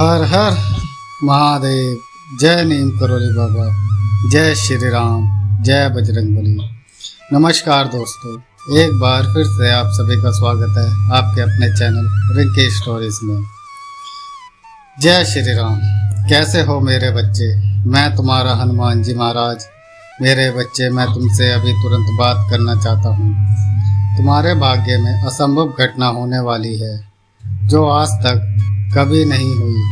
हर हर महादेव। जय नीम करोली बाबा, जय श्री राम, जय बजरंगबली। नमस्कार दोस्तों, एक बार फिर से आप सभी का स्वागत है आपके अपने चैनल रिंकी स्टोरीज में। जय श्री राम। कैसे हो मेरे बच्चे? मैं तुम्हारा हनुमान जी महाराज। मेरे बच्चे, मैं तुमसे अभी तुरंत बात करना चाहता हूँ। तुम्हारे भाग्य में असंभव घटना होने वाली है जो आज तक कभी नहीं हुई।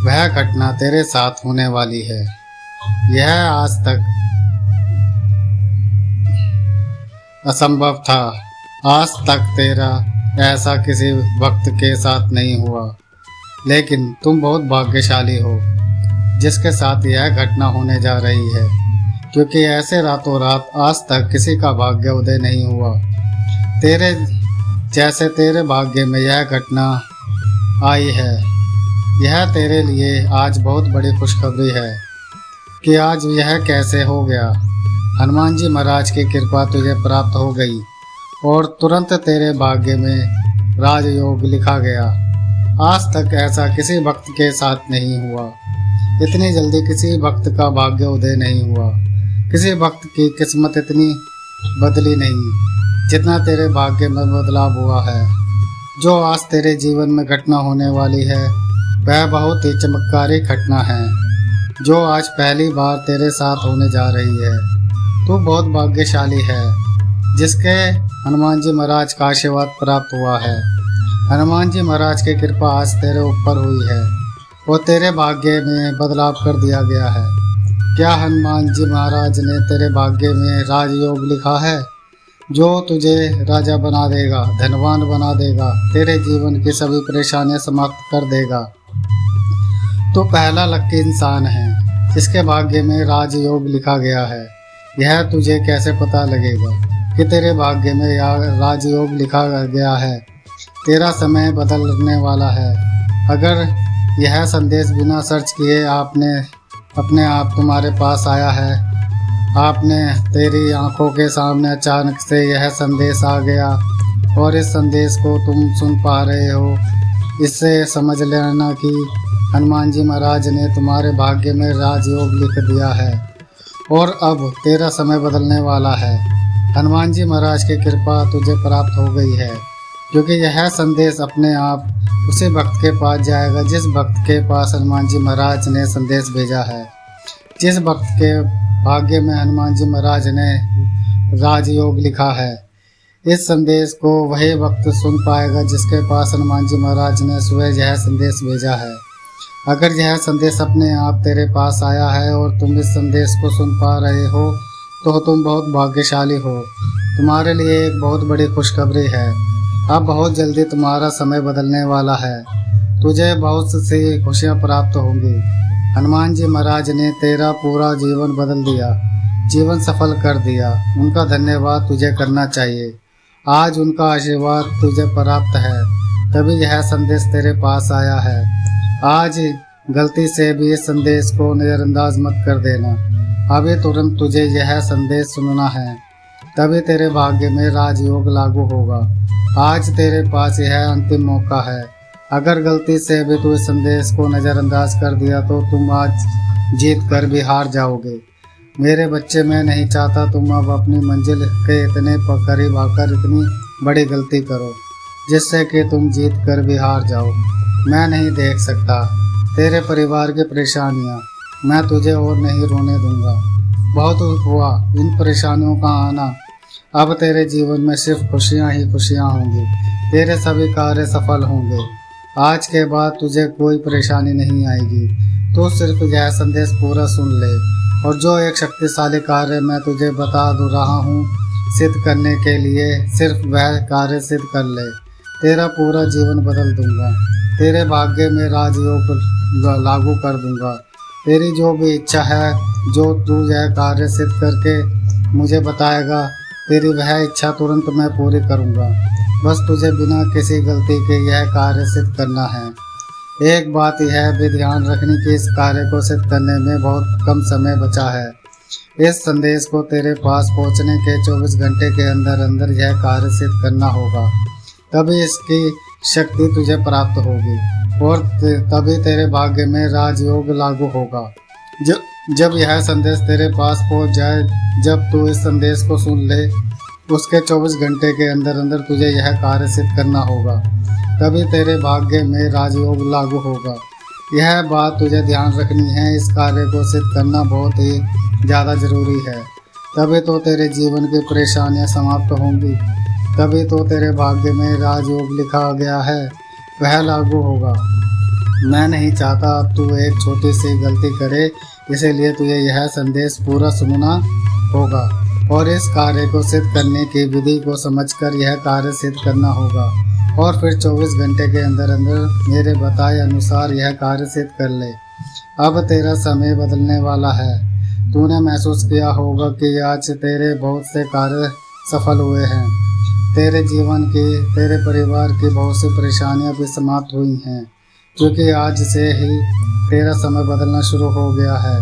वह घटना तेरे साथ होने वाली है। यह आज तक असंभव था। आज तक तेरा ऐसा किसी वक्त के साथ नहीं हुआ, लेकिन तुम बहुत भाग्यशाली हो जिसके साथ यह घटना होने जा रही है, क्योंकि ऐसे रातों रात आज तक किसी का भाग्य उदय नहीं हुआ तेरे भाग्य में यह घटना आई है। यह तेरे लिए आज बहुत बड़ी खुशखबरी है कि आज यह कैसे हो गया। हनुमान जी महाराज की कृपा तुझे प्राप्त हो गई और तुरंत तेरे भाग्य में राजयोग लिखा गया। आज तक ऐसा किसी भक्त के साथ नहीं हुआ। इतनी जल्दी किसी भक्त का भाग्य उदय नहीं हुआ। किसी भक्त की किस्मत इतनी बदली नहीं जितना तेरे भाग्य में बदलाव हुआ है। जो आज तेरे जीवन में घटना होने वाली है वह बहुत ही चमत्कारी घटना है जो आज पहली बार तेरे साथ होने जा रही है। तू बहुत भाग्यशाली है जिसके हनुमान जी महाराज का आशीर्वाद प्राप्त हुआ है। हनुमान जी महाराज की कृपा आज तेरे ऊपर हुई है और तेरे भाग्य में बदलाव कर दिया गया है। क्या हनुमान जी महाराज ने तेरे भाग्य में राजयोग लिखा है जो तुझे राजा बना देगा, धनवान बना देगा, तेरे जीवन की सभी परेशानियां समाप्त कर देगा। तो पहला लकी इंसान है जिसके भाग्य में राजयोग लिखा गया है। यह तुझे कैसे पता लगेगा कि तेरे भाग्य में राजयोग लिखा गया है? तेरा समय बदलने वाला है। अगर यह संदेश बिना सर्च किए अपने आप तुम्हारे पास आया है, आपने तेरी आंखों के सामने अचानक से यह संदेश आ गया और इस संदेश को तुम सुन पा रहे हो, इससे समझ लेना कि हनुमान जी महाराज ने तुम्हारे भाग्य में राजयोग लिख दिया है और अब तेरा समय बदलने वाला है। हनुमान जी महाराज की कृपा तुझे प्राप्त हो गई है, क्योंकि यह संदेश अपने आप उसी भक्त के पास जाएगा जिस भक्त के पास हनुमान जी महाराज ने संदेश भेजा है। जिस भक्त के भाग्य में हनुमान जी महाराज ने राजयोग लिखा है, इस संदेश को वही भक्त सुन पाएगा जिसके पास हनुमान जी महाराज ने स्वयं यह संदेश भेजा है। अगर यह संदेश अपने आप तेरे पास आया है और तुम इस संदेश को सुन पा रहे हो तो तुम बहुत भाग्यशाली हो। तुम्हारे लिए एक बहुत बड़ी खुशखबरी है। अब बहुत जल्दी तुम्हारा समय बदलने वाला है। तुझे बहुत सी खुशियाँ प्राप्त होंगी। हनुमान जी महाराज ने तेरा पूरा जीवन बदल दिया, जीवन सफल कर दिया। उनका धन्यवाद तुझे करना चाहिए। आज उनका आशीर्वाद तुझे प्राप्त है, तभी यह संदेश तेरे पास आया है। आज गलती से भी इस संदेश को नज़रअंदाज मत कर देना। अभी तुरंत तुझे यह संदेश सुनना है, तभी तेरे भाग्य में राजयोग लागू होगा। आज तेरे पास यह अंतिम मौका है। अगर गलती से भी तू इस संदेश को नज़रअंदाज कर दिया तो तुम आज जीत कर भी हार जाओगे। मेरे बच्चे, मैं नहीं चाहता तुम अब अपनी मंजिल के इतने करीब आकर इतनी बड़ी गलती करो जिससे कि तुम जीत कर भी हार जाओ। मैं नहीं देख सकता तेरे परिवार की परेशानियाँ। मैं तुझे और नहीं रोने दूंगा। बहुत हुआ इन परेशानियों का आना। अब तेरे जीवन में सिर्फ खुशियाँ ही खुशियाँ होंगी। तेरे सभी कार्य सफल होंगे। आज के बाद तुझे कोई परेशानी नहीं आएगी। तो सिर्फ यह संदेश पूरा सुन ले और जो एक शक्तिशाली कार्य मैं तुझे बता रहा हूँ सिद्ध करने के लिए सिर्फ वह कार्य सिद्ध कर ले। तेरा पूरा जीवन बदल दूंगा। तेरे भाग्य में राजयोग लागू कर दूंगा। तेरी जो भी इच्छा है, जो तू यह कार्य सिद्ध करके मुझे बताएगा, तेरी वह इच्छा तुरंत मैं पूरी करूंगा। बस तुझे बिना किसी गलती के यह कार्य सिद्ध करना है। एक बात यह भी ध्यान रखनी कि इस कार्य को सिद्ध करने में बहुत कम समय बचा है। इस संदेश को तेरे पास पहुंचने के 24 घंटे के अंदर अंदर यह कार्य सिद्ध करना होगा, तभी इसकी शक्ति तुझे प्राप्त होगी और तभी तेरे भाग्य में राजयोग लागू होगा। जब यह संदेश तेरे पास पहुंच जाए, जब तू इस संदेश को सुन ले, उसके 24 घंटे के अंदर अंदर तुझे यह कार्य सिद्ध करना होगा, तभी तेरे भाग्य में राजयोग लागू होगा। यह बात तुझे ध्यान रखनी है। इस कार्य को सिद्ध करना बहुत ही ज़्यादा जरूरी है, तभी तो तेरे जीवन की परेशानियां समाप्त होंगी, तभी तो तेरे भाग्य में राजयोग लिखा गया है वह लागू होगा। मैं नहीं चाहता अब तू एक छोटी सी गलती करे, इसीलिए तुझे यह संदेश पूरा सुनना होगा और इस कार्य को सिद्ध करने की विधि को समझकर यह कार्य सिद्ध करना होगा और फिर 24 घंटे के अंदर अंदर मेरे बताए अनुसार यह कार्य सिद्ध कर ले। अब तेरा समय बदलने वाला है। तूने महसूस किया होगा कि आज तेरे बहुत से कार्य सफल हुए हैं। तेरे जीवन की, तेरे परिवार की बहुत सी परेशानियां भी समाप्त हुई हैं, क्योंकि आज से ही तेरा समय बदलना शुरू हो गया है।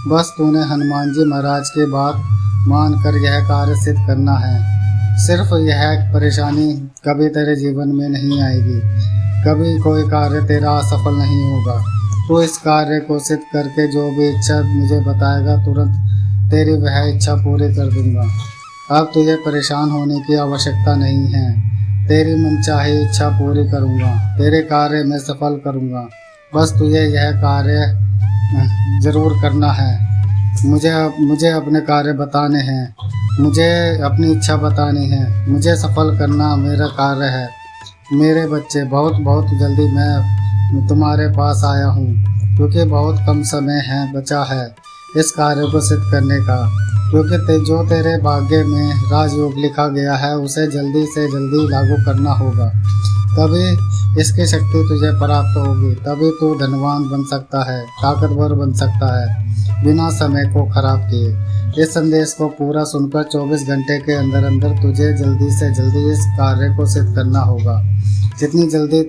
बस तूने हनुमान जी महाराज की बात मानकर यह कार्य सिद्ध करना है। सिर्फ यह परेशानी कभी तेरे जीवन में नहीं आएगी, कभी कोई कार्य तेरा असफल नहीं होगा। तो इस कार्य को सिद्ध करके जो भी इच्छा मुझे बताएगा, तुरंत तेरी वह इच्छा पूरी कर दूंगा। अब तुझे परेशान होने की आवश्यकता नहीं है। तेरी मनचाही इच्छा पूरी करूंगा, तेरे कार्य में सफल करूंगा। बस तुझे यह कार्य जरूर करना है। मुझे अपने कार्य बताने हैं, मुझे अपनी इच्छा बतानी है, मुझे सफल करना मेरा कार्य है। मेरे बच्चे, बहुत बहुत जल्दी मैं तुम्हारे पास आया हूँ, क्योंकि बहुत कम समय है बचा है इस कार्य को सिद्ध करने का, क्योंकि जो तेरे भाग्य में राजयोग लिखा गया है उसे जल्दी से जल्दी लागू करना होगा, तभी इसकी शक्ति तुझे प्राप्त होगी, तभी तू धनवान बन सकता है, ताकतवर बन सकता है बिना समय को खराब किए। इस संदेश को पूरा सुनकर 24 घंटे के अंदर अंदर तुझे जल्दी से जल्दी इस कार्य को सिद्ध करना होगा। जितनी जल्दी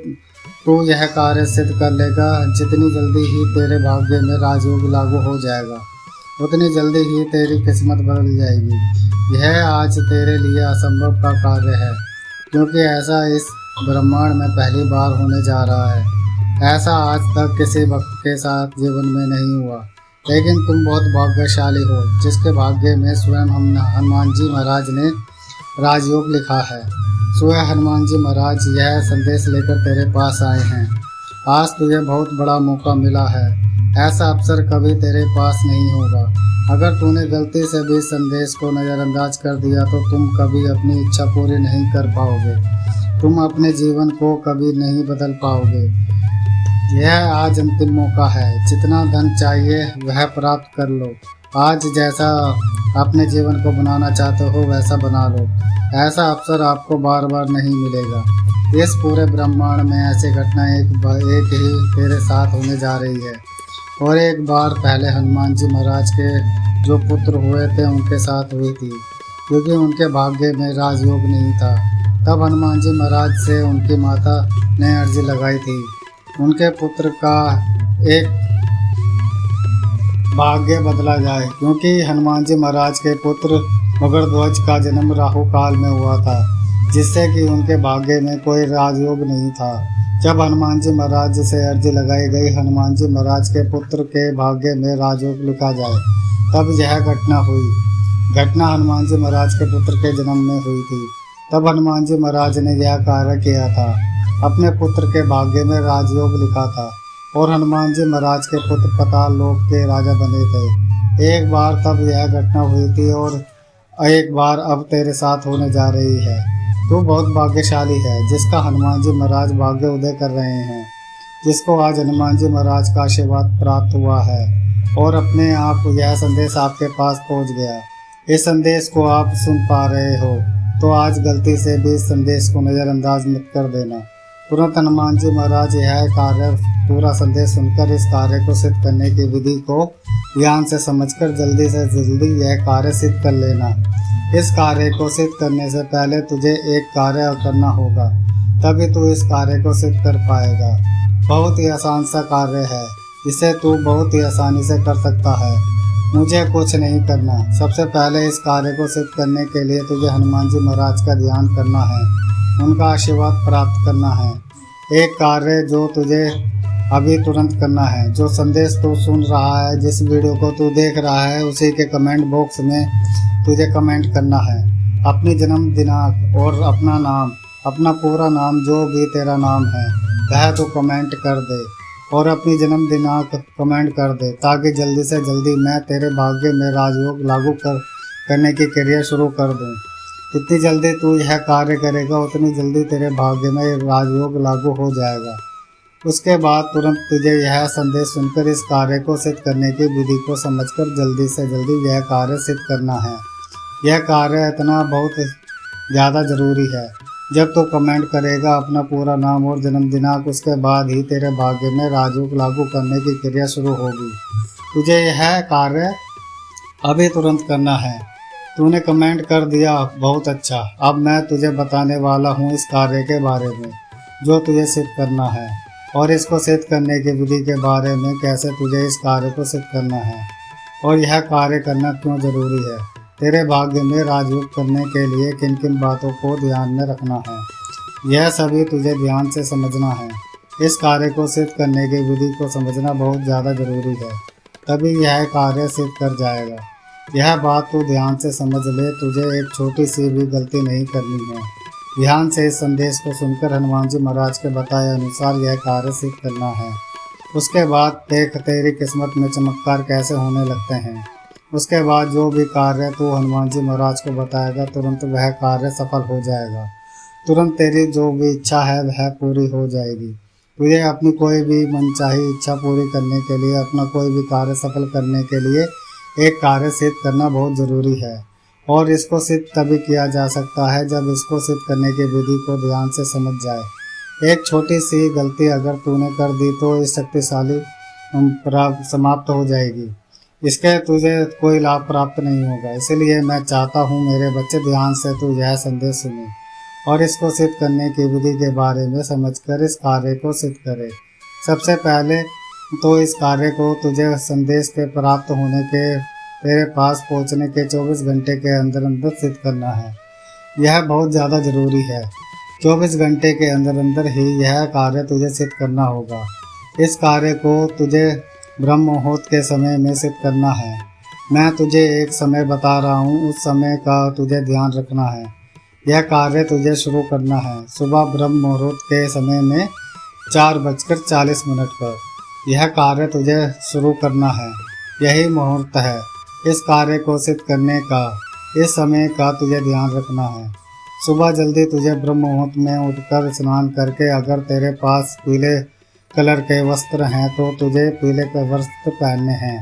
तू यह कार्य सिद्ध कर लेगा, जितनी जल्दी ही तेरे भाग्य में राजयोग लागू हो जाएगा, उतनी जल्दी ही तेरी किस्मत बदल जाएगी। यह आज तेरे लिए असंभव का कार्य है, क्योंकि ऐसा इस ब्रह्मांड में पहली बार होने जा रहा है। ऐसा आज तक किसी भक्त के साथ जीवन में नहीं हुआ, लेकिन तुम बहुत भाग्यशाली हो, जिसके भाग्य में स्वयं हनुमान जी महाराज ने राजयोग लिखा है। स्वयं हनुमान जी महाराज यह संदेश लेकर तेरे पास आए हैं। आज तुझे बहुत बड़ा मौका मिला है, ऐसा अवसर कभी तेरे पास नहीं होगा। अगर तूने गलती से भी संदेश को नज़रअंदाज कर दिया तो तुम कभी अपनी इच्छा पूरी नहीं कर पाओगे, तुम अपने जीवन को कभी नहीं बदल पाओगे। यह आज अंतिम मौका है। जितना धन चाहिए वह प्राप्त कर लो। आज जैसा अपने जीवन को बनाना चाहते हो वैसा बना लो। ऐसा अवसर आपको बार बार नहीं मिलेगा। इस पूरे ब्रह्मांड में ऐसी घटना एक ही तेरे साथ होने जा रही है। और एक बार पहले हनुमान जी महाराज के जो पुत्र हुए थे उनके साथ हुई थी, क्योंकि उनके भाग्य में राजयोग नहीं था। तब हनुमान जी महाराज से उनकी माता ने अर्जी लगाई थी उनके पुत्र का एक भाग्य बदला जाए, क्योंकि हनुमान जी महाराज के पुत्र मगरध्वज का जन्म राहु काल में हुआ था, जिससे कि उनके भाग्य में कोई राजयोग नहीं था। जब हनुमान जी महाराज से अर्जी लगाई गई हनुमान जी महाराज के पुत्र के भाग्य में राजयोग लिखा जाए, तब यह घटना हुई। घटना हनुमान जी महाराज के पुत्र के जन्म में हुई थी। तब हनुमान जी महाराज ने यह कार्य किया था, अपने पुत्र के भाग्य में राजयोग लिखा था और हनुमान जी महाराज के पुत्र पाताल लोक के राजा बने थे। एक बार तब यह घटना हुई थी और एक बार अब तेरे साथ होने जा रही है। तू बहुत भाग्यशाली है, जिसका हनुमान जी महाराज भाग्य उदय कर रहे हैं, जिसको आज हनुमान जी महाराज का आशीर्वाद प्राप्त हुआ है और अपने आप यह संदेश आपके पास पहुंच गया। इस संदेश को आप सुन पा रहे हो तो आज गलती से भी इस संदेश को नज़रअंदाज मत कर देना। तुरंत हनुमान जी महाराज यह कार्य पूरा संदेश सुनकर इस कार्य को सिद्ध करने की विधि को ध्यान से समझकर जल्दी से जल्दी यह कार्य सिद्ध कर लेना। इस कार्य को सिद्ध करने से पहले तुझे एक कार्य करना होगा, तभी तू इस कार्य को सिद्ध कर पाएगा। बहुत ही आसान सा कार्य है, जिसे तू बहुत ही आसानी से कर सकता है। मुझे कुछ नहीं करना। सबसे पहले इस कार्य को सिद्ध करने के लिए तुझे हनुमान जी महाराज का ध्यान करना है, उनका आशीर्वाद प्राप्त करना है। एक कार्य जो तुझे अभी तुरंत करना है। जो संदेश तू सुन रहा है, जिस वीडियो को तू देख रहा है, उसी के कमेंट बॉक्स में तुझे कमेंट करना है अपनी जन्म दिनांक और अपना नाम, अपना पूरा नाम, जो भी तेरा नाम है वह तू कमेंट कर दे और अपनी जन्म दिनांक कमेंट कर दे, ताकि जल्दी से जल्दी मैं तेरे भाग्य में राजयोग लागू करने की क्रिया शुरू कर दूं। जितनी जल्दी तू यह कार्य करेगा उतनी जल्दी तेरे भाग्य में राजयोग लागू हो जाएगा। उसके बाद तुरंत तुझे यह संदेश सुनकर इस कार्य को सिद्ध करने की विधि को समझकर जल्दी से जल्दी यह कार्य सिद्ध करना है। यह कार्य इतना बहुत ज़्यादा ज़रूरी है। जब तू कमेंट करेगा अपना पूरा नाम और जन्म दिनांक, उसके बाद ही तेरे भाग्य में राजयोग लागू करने की क्रिया शुरू होगी। तुझे यह कार्य अभी तुरंत करना है। तूने कमेंट कर दिया, बहुत अच्छा। अब मैं तुझे बताने वाला हूँ इस कार्य के बारे में जो तुझे सिद्ध करना है, और इसको सिद्ध करने की विधि के बारे में, कैसे तुझे इस कार्य को सिद्ध करना है और यह कार्य करना क्यों जरूरी है। तेरे भाग्य में राजयोग करने के लिए किन किन बातों को ध्यान में रखना है, यह सभी तुझे ध्यान से समझना है। इस कार्य को सिद्ध करने की विधि को समझना बहुत ज़्यादा जरूरी है, तभी यह कार्य सिद्ध कर जाएगा। यह बात तू ध्यान से समझ ले, तुझे एक छोटी सी भी गलती नहीं करनी है। ध्यान से इस संदेश को सुनकर हनुमान जी महाराज के बताए अनुसार यह कार्य सिद्ध करना है। उसके बाद देख तेरी किस्मत में चमत्कार कैसे होने लगते हैं। उसके बाद जो भी कार्य तू हनुमान जी महाराज को बताएगा, तुरंत वह कार्य सफल हो जाएगा। तुरंत तेरी जो भी इच्छा है वह पूरी हो जाएगी। तुझे अपनी कोई भी मनचाही इच्छा पूरी करने के लिए, अपना कोई भी कार्य सफल करने के लिए एक कार्य सिद्ध करना बहुत ज़रूरी है, और इसको सिद्ध तभी किया जा सकता है जब इसको सिद्ध करने की विधि को ध्यान से समझ जाए। एक छोटी सी गलती अगर तूने कर दी तो इस शक्तिशाली समाप्त हो जाएगी। इसके तुझे कोई लाभ प्राप्त नहीं होगा। इसलिए मैं चाहता हूँ मेरे बच्चे, ध्यान से तू यह संदेश सुने और इसको सिद्ध करने की विधि के बारे में समझकर इस कार्य को सिद्ध करे। सबसे पहले तो इस कार्य को तुझे संदेश के प्राप्त होने के, तेरे पास पहुंचने के 24 घंटे के अंदर अंदर सिद्ध करना है। यह बहुत ज़्यादा ज़रूरी है। 24 घंटे के अंदर अंदर ही यह कार्य तुझे सिद्ध करना होगा। इस कार्य को तुझे ब्रह्म मुहूर्त के समय में सिद्ध करना है। मैं तुझे एक समय बता रहा हूँ, उस समय का तुझे ध्यान रखना है। यह कार्य तुझे शुरू करना है सुबह ब्रह्म मुहूर्त के समय में 4:40 पर। यह कार्य तुझे शुरू करना है, यही मुहूर्त है इस कार्य को सिद्ध करने का। इस समय का तुझे ध्यान रखना है। सुबह जल्दी तुझे ब्रह्म मुहूर्त में उठकर स्नान करके, अगर तेरे पास पीले कलर के वस्त्र हैं तो तुझे पीले के वस्त्र पहनने हैं,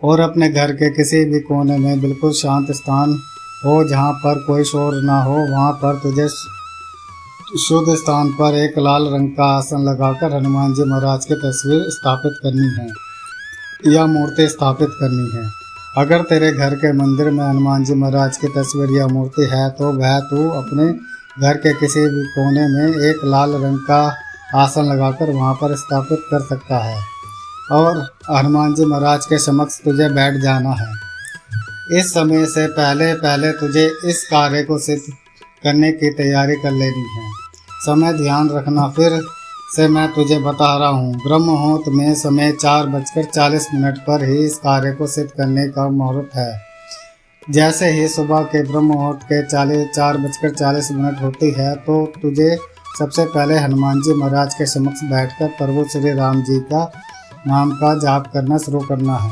और अपने घर के किसी भी कोने में बिल्कुल शांत स्थान हो जहाँ पर कोई शोर ना हो, वहाँ पर तुझे शुद्ध स्थान पर एक लाल रंग का आसन लगाकर हनुमान जी महाराज की तस्वीर स्थापित करनी है या मूर्ति स्थापित करनी है। अगर तेरे घर के मंदिर में हनुमान जी महाराज की तस्वीर या मूर्ति है तो वह तू अपने घर के किसी भी कोने में एक लाल रंग का आसन लगाकर वहाँ पर स्थापित कर सकता है, और हनुमान जी महाराज के समक्ष तुझे बैठ जाना है। इस समय से पहले पहले तुझे इस कार्य को सिद्ध करने की तैयारी कर लेनी है। समय ध्यान रखना, फिर से मैं तुझे बता रहा हूँ। ब्रह्म मुहूर्त में समय 4:40 पर ही इस कार्य को सिद्ध करने का मुहूर्त है। जैसे ही सुबह के ब्रह्म मुहूर्त के 4:40 होती है तो तुझे सबसे पहले हनुमान जी महाराज के समक्ष बैठकर प्रभु श्री राम जी का नाम का जाप करना शुरू करना है।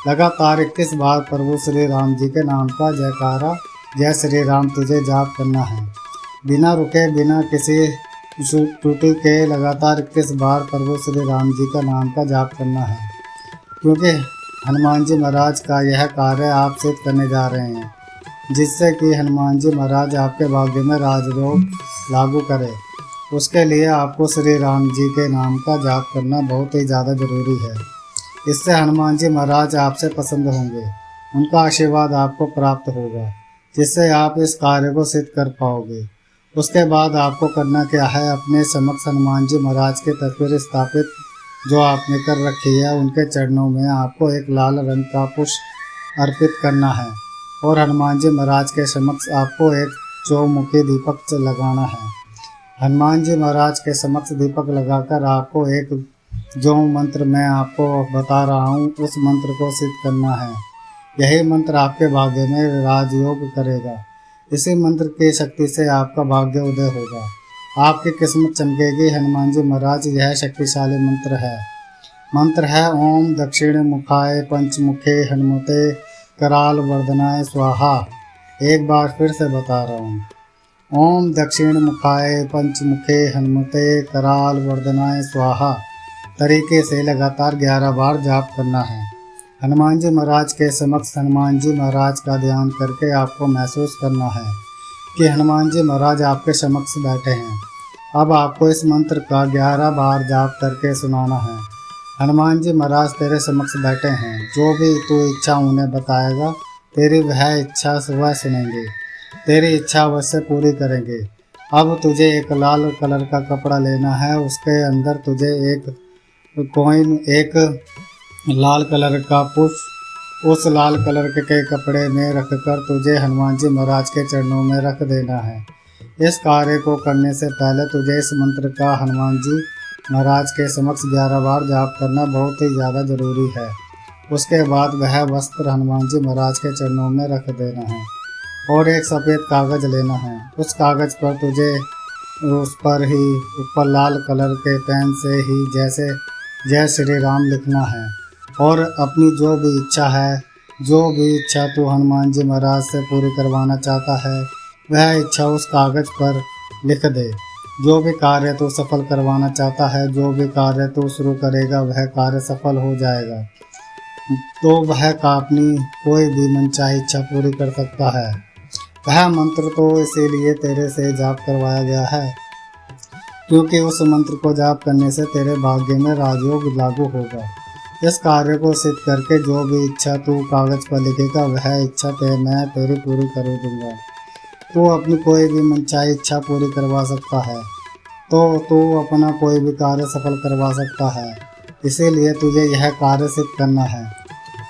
लगातार 31 बार प्रभु श्री राम जी के नाम का जयकारा, जय श्री राम तुझे जाप करना है। बिना रुके, बिना किसी त्रुटि के लगातार 31 बार प्रभु श्री राम जी का नाम का जाप करना है, क्योंकि हनुमान जी महाराज का यह कार्य आप सिद्ध करने जा रहे हैं, जिससे कि हनुमान जी महाराज आपके भाग्य में राजयोग लागू करे। उसके लिए आपको श्री राम जी के नाम का जाप करना बहुत ही ज़्यादा ज़रूरी है। इससे हनुमान जी महाराज आपसे पसंद होंगे, उनका आशीर्वाद आपको प्राप्त होगा, जिससे आप इस कार्य को सिद्ध कर पाओगे। उसके बाद आपको करना क्या है, अपने समक्ष हनुमान जी महाराज की तस्वीर स्थापित जो आपने कर रखी है, उनके चरणों में आपको एक लाल रंग का पुष्प अर्पित करना है, और हनुमान जी महाराज के समक्ष आपको एक चौमुखी दीपक लगाना है। हनुमान जी महाराज के समक्ष दीपक लगाकर आपको एक जो मंत्र मैं आपको बता रहा हूँ उस मंत्र को सिद्ध करना है। यही मंत्र आपके भाग्य में राजयोग करेगा। इसी मंत्र की शक्ति से आपका भाग्य उदय होगा, आपकी किस्मत चमकेगी। हनुमान जी महाराज यह शक्तिशाली मंत्र है ओम दक्षिण मुखाय पंचमुखे हनुमते कराल वर्धनाय स्वाहा। एक बार फिर से बता रहा हूँ, ओम दक्षिण मुखाय पंचमुखे हनुमते कराल वर्धनाय स्वाहा तरीके से लगातार 11 बार जाप करना है। हनुमान जी महाराज के समक्ष हनुमान जी महाराज का ध्यान करके आपको महसूस करना है कि हनुमान जी महाराज आपके समक्ष बैठे हैं। अब आपको इस मंत्र का 11 बार जाप करके सुनाना है। हनुमान जी महाराज तेरे समक्ष बैठे हैं, जो भी तू इच्छा उन्हें बताएगा तेरी वह इच्छा वह सुनेंगे, तेरी इच्छा अवश्य पूरी करेंगे। अब तुझे एक लाल कलर का कपड़ा लेना है, उसके अंदर तुझे एक कॉइन, एक लाल कलर का पुष्प उस लाल कलर के कपड़े में रखकर तुझे हनुमान जी महाराज के चरणों में रख देना है। इस कार्य को करने से पहले तुझे इस मंत्र का हनुमान जी महाराज के समक्ष 11 बार जाप करना बहुत ही ज़्यादा ज़रूरी है। उसके बाद वह वस्त्र हनुमान जी महाराज के चरणों में रख देना है और एक सफ़ेद कागज़ लेना है। उस कागज़ पर तुझे उस पर ही ऊपर लाल कलर के पेन से ही जैसे जय श्री राम लिखना है और अपनी जो भी इच्छा तू हनुमान जी महाराज से पूरी करवाना चाहता है वह इच्छा उस कागज़ पर लिख दे। जो भी कार्य तू सफल करवाना चाहता है, जो भी कार्य तू शुरू करेगा वह कार्य सफल हो जाएगा। तो वह अपनी कोई भी मनचाही इच्छा पूरी कर सकता है। वह मंत्र तो इसीलिए तेरे से जाप करवाया गया है क्योंकि उस मंत्र को जाप करने से तेरे भाग्य में राजयोग लागू होगा। इस कार्य को सिद्ध करके जो भी इच्छा तू कागज़ पर लिखेगा वह इच्छा मैं तेरी पूरी कर दूंगा। तू अपनी कोई भी मनचाही इच्छा पूरी करवा सकता है, तो तू अपना कोई भी कार्य सफल करवा सकता है। इसीलिए तुझे यह कार्य सिद्ध करना है।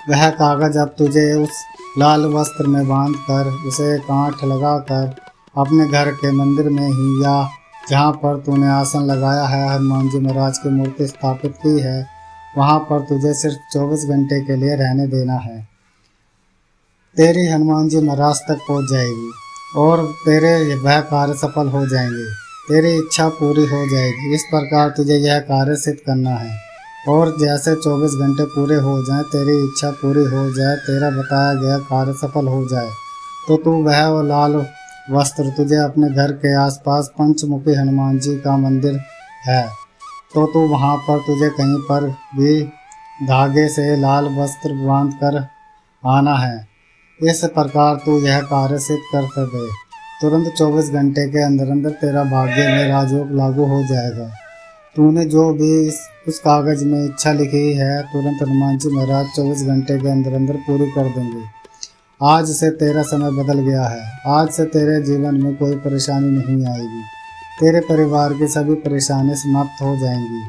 वह कागज़ अब तुझे उस लाल वस्त्र में बांध कर उसे गांठ लगा कर अपने घर के मंदिर में ही या जहाँ पर तूने आसन लगाया है, हनुमान जी महाराज की मूर्ति स्थापित की है, वहाँ पर तुझे सिर्फ 24 घंटे के लिए रहने देना है। तेरी हनुमान जी महाराज तक पहुँच जाएगी और तेरे वह कार्य सफल हो जाएंगे, तेरी इच्छा पूरी हो जाएगी। इस प्रकार तुझे यह कार्य सिद्ध करना है और जैसे 24 घंटे पूरे हो जाएं, तेरी इच्छा पूरी हो जाए, तेरा बताया गया कार्य सफल हो जाए, तो तू वह लाल वस्त्र तुझे अपने घर के आसपास पंचमुखी हनुमान जी का मंदिर है, तो तू वहाँ पर तुझे कहीं पर भी धागे से लाल वस्त्र बांध कर आना है। इस प्रकार तू यह कार्य सिद्ध कर सके। तुरंत 24 घंटे के अंदर तेरा भाग्य में राजयोग लागू हो जाएगा। तूने जो भी उस कागज़ में इच्छा लिखी है तुरंत हनुमान जी महाराज 24 घंटे के अंदर पूरी कर देंगे। आज से तेरा समय बदल गया है। आज से तेरे जीवन में कोई परेशानी नहीं आएगी। तेरे परिवार की सभी परेशानी समाप्त हो जाएंगी।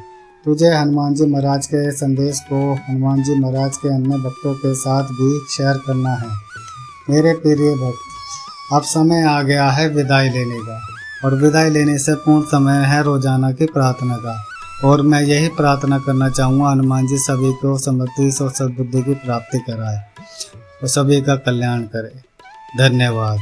तुझे हनुमान जी महाराज के संदेश को हनुमान जी महाराज के अन्य भक्तों के साथ भी शेयर करना है। मेरे प्रिय भक्त, अब समय आ गया है विदाई लेने का, और विदाई लेने से पूर्ण समय है रोजाना की प्रार्थना का। और मैं यही प्रार्थना करना चाहूँगा, हनुमान जी सभी को समृद्धि और सद्बुद्धि की प्राप्ति कराए और सभी का कल्याण करे। धन्यवाद।